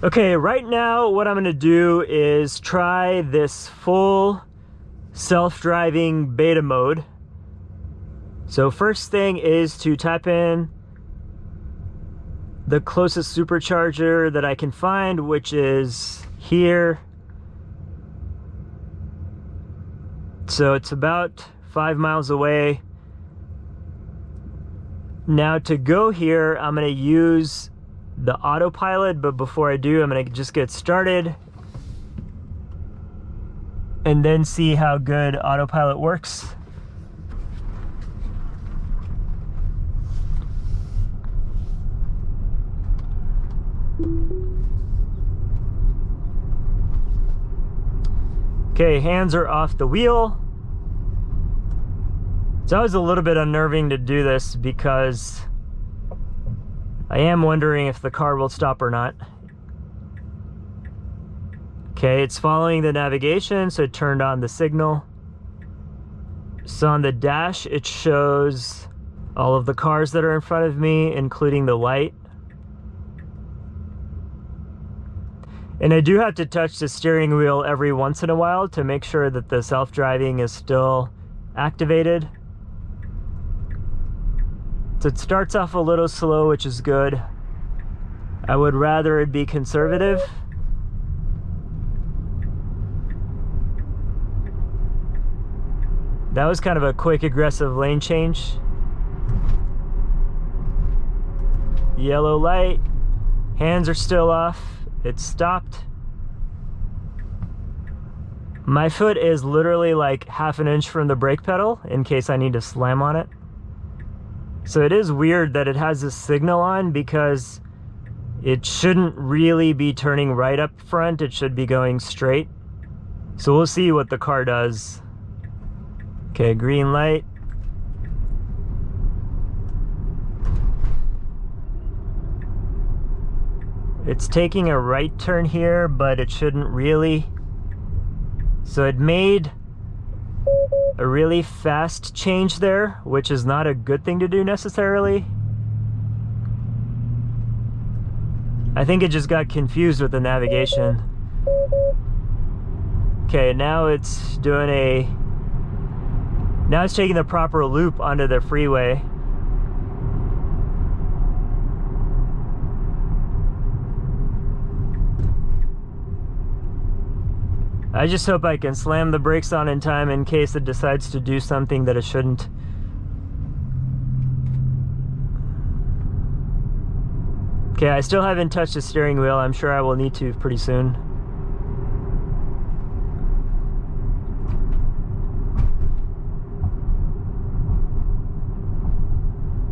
Okay, right now what I'm gonna do is try this full self-driving beta mode. So first thing is to type in the closest supercharger that I can find, which is here. So it's about 5 miles away. Now to go here, I'm gonna use the autopilot, but before I do, I'm gonna just get started and then see how good autopilot works. Okay, hands are off the wheel. It's always a little bit unnerving to do this because I am wondering if the car will stop or not. Okay, it's following the navigation, so it turned on the signal. So on the dash, it shows all of the cars that are in front of me, including the light. And I do have to touch the steering wheel every once in a while to make sure that the self-driving is still activated. So it starts off a little slow, which is good. I would rather it be conservative. That was kind of a quick, aggressive lane change. Yellow light. Hands are still off. It's stopped. My foot is literally like half an inch from the brake pedal in case I need to slam on it. So it is weird that it has this signal on because it shouldn't really be turning right up front. It should be going straight. So we'll see what the car does. Okay, green light. It's taking a right turn here, but it shouldn't really. So it made a really fast change there, which is not a good thing to do necessarily. I think it just got confused with the navigation. Okay, now it's now it's taking the proper loop onto the freeway. I just hope I can slam the brakes on in time in case it decides to do something that it shouldn't. Okay, I still haven't touched the steering wheel. I'm sure I will need to pretty soon.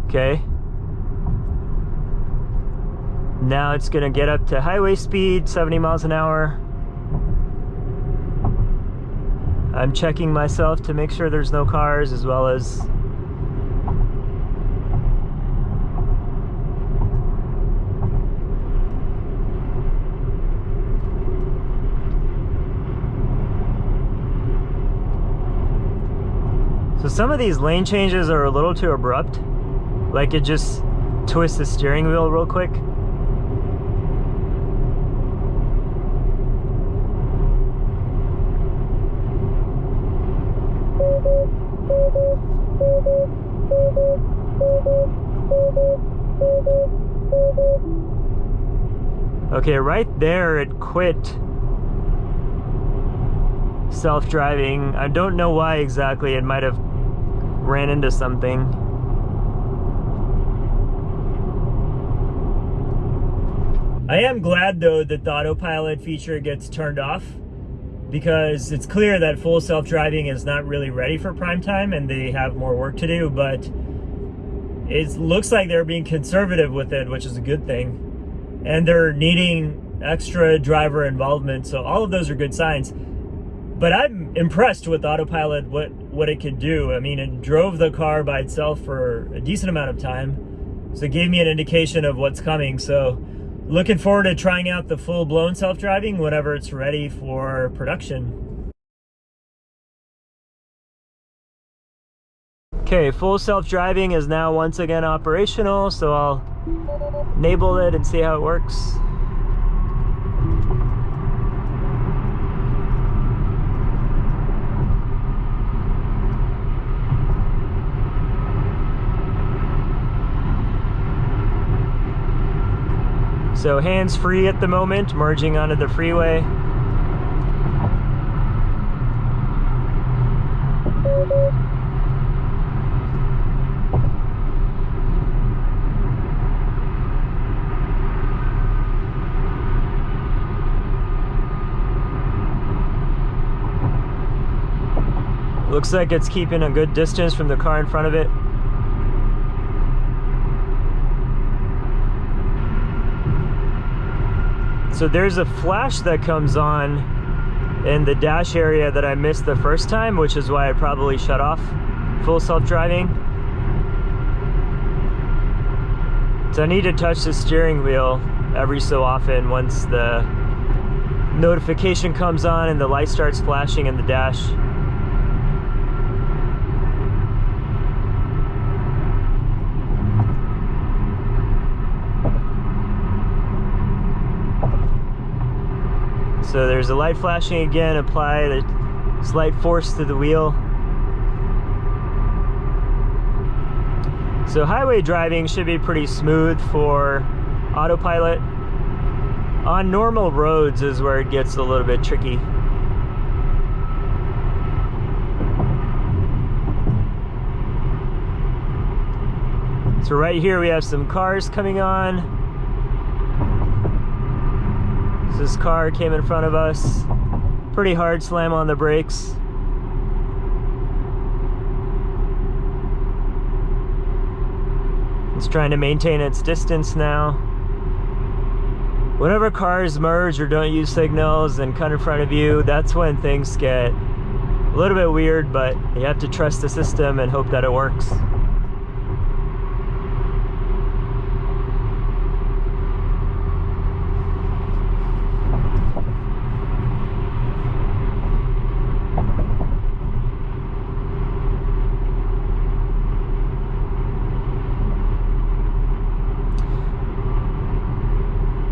Okay. Now it's gonna get up to highway speed, 70 miles an hour. I'm checking myself to make sure there's no cars, as well as so some of these lane changes are a little too abrupt. Like it just twists the steering wheel real quick. Okay, right there it quit self-driving. I don't know why exactly. It might have ran into something. I am glad though that the autopilot feature gets turned off, because it's clear that full self-driving is not really ready for prime time and they have more work to do, but it looks like they're being conservative with it, which is a good thing. And they're needing extra driver involvement, so all of those are good signs. But I'm impressed with autopilot, what it can do. I mean, it drove the car by itself for a decent amount of time, so it gave me an indication of what's coming. So looking forward to trying out the full-blown self-driving whenever it's ready for production. Okay, full self-driving is now once again operational, so I'll enable it and see how it works. So hands-free at the moment, merging onto the freeway. Looks like it's keeping a good distance from the car in front of it. So there's a flash that comes on in the dash area that I missed the first time, which is why I probably shut off full self-driving. So I need to touch the steering wheel every so often once the notification comes on and the light starts flashing in the dash. So there's a light flashing again, apply the slight force to the wheel. So highway driving should be pretty smooth for autopilot. On normal roads is where it gets a little bit tricky. So right here we have some cars coming on. This car came in front of us. Pretty hard slam on the brakes. It's trying to maintain its distance now. Whenever cars merge or don't use signals and cut in front of you, that's when things get a little bit weird, but you have to trust the system and hope that it works.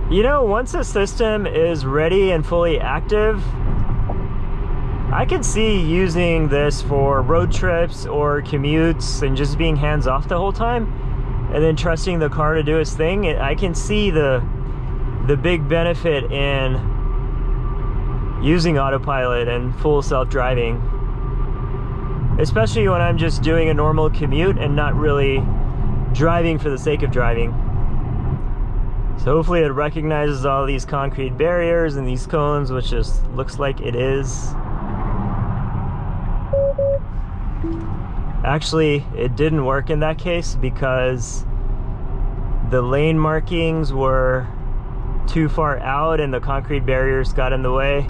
You know, once a system is ready and fully active, I can see using this for road trips or commutes and just being hands-off the whole time and then trusting the car to do its thing. I can see the big benefit in using autopilot and full self-driving, especially when I'm just doing a normal commute and not really driving for the sake of driving. So hopefully it recognizes all these concrete barriers and these cones, which just looks like it is. Actually, it didn't work in that case because the lane markings were too far out and the concrete barriers got in the way.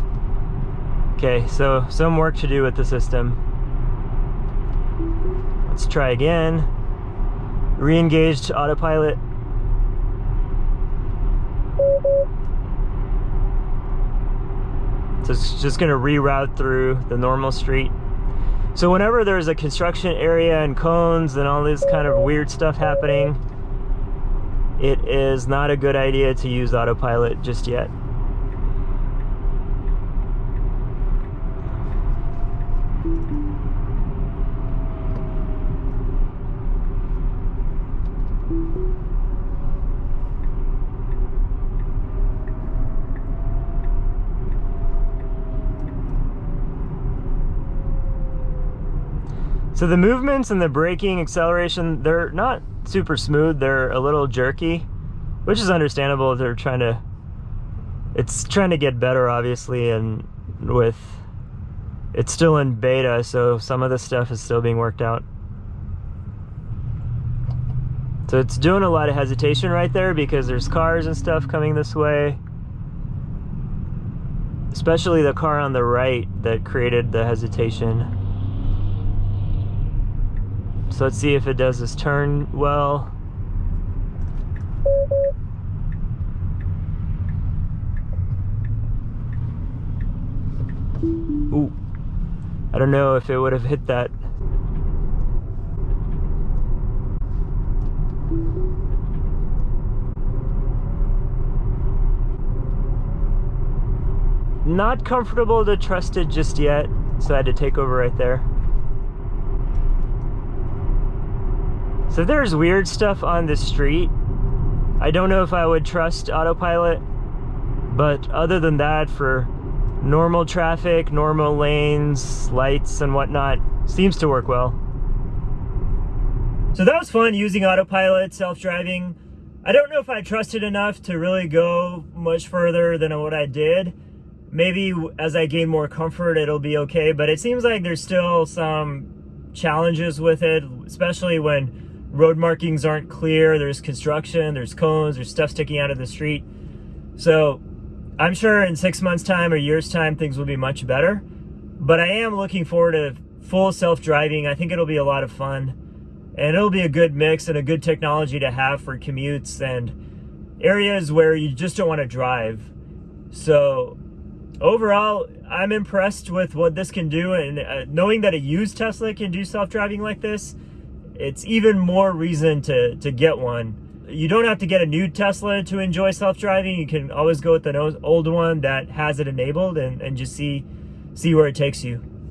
Okay, so some work to do with the system. Let's try again. Re-engaged autopilot. So it's just going to reroute through the normal street. So whenever there's a construction area and cones and all this kind of weird stuff happening, it is not a good idea to use autopilot just yet. So the movements and the braking, acceleration, they're not super smooth. They're a little jerky, which is understandable. They're trying to, it's trying to get better, obviously, and it's still in beta, so some of the stuff is still being worked out. So it's doing a lot of hesitation right there because there's cars and stuff coming this way. Especially the car on the right that created the hesitation. So let's see if it does this turn well. Ooh, I don't know if it would have hit that. Not comfortable to trust it just yet, so I had to take over right there. So there's weird stuff on the street I don't know if I would trust autopilot, but other than that, for normal traffic, normal lanes, lights and whatnot, seems to work well. So that was fun using autopilot, self-driving. I don't know if I trust it enough to really go much further than what I did. Maybe as I gain more comfort, it'll be okay, but it seems like there's still some challenges with it, especially when road markings aren't clear, there's construction, there's cones, there's stuff sticking out of the street. So I'm sure in 6 months' time or year's time, things will be much better. But I am looking forward to full self-driving. I think it'll be a lot of fun. And it'll be a good mix and a good technology to have for commutes and areas where you just don't want to drive. So overall, I'm impressed with what this can do. And knowing that a used Tesla can do self-driving like this, it's even more reason to get one. You don't have to get a new Tesla to enjoy self-driving. You can always go with an old one that has it enabled and just see where it takes you.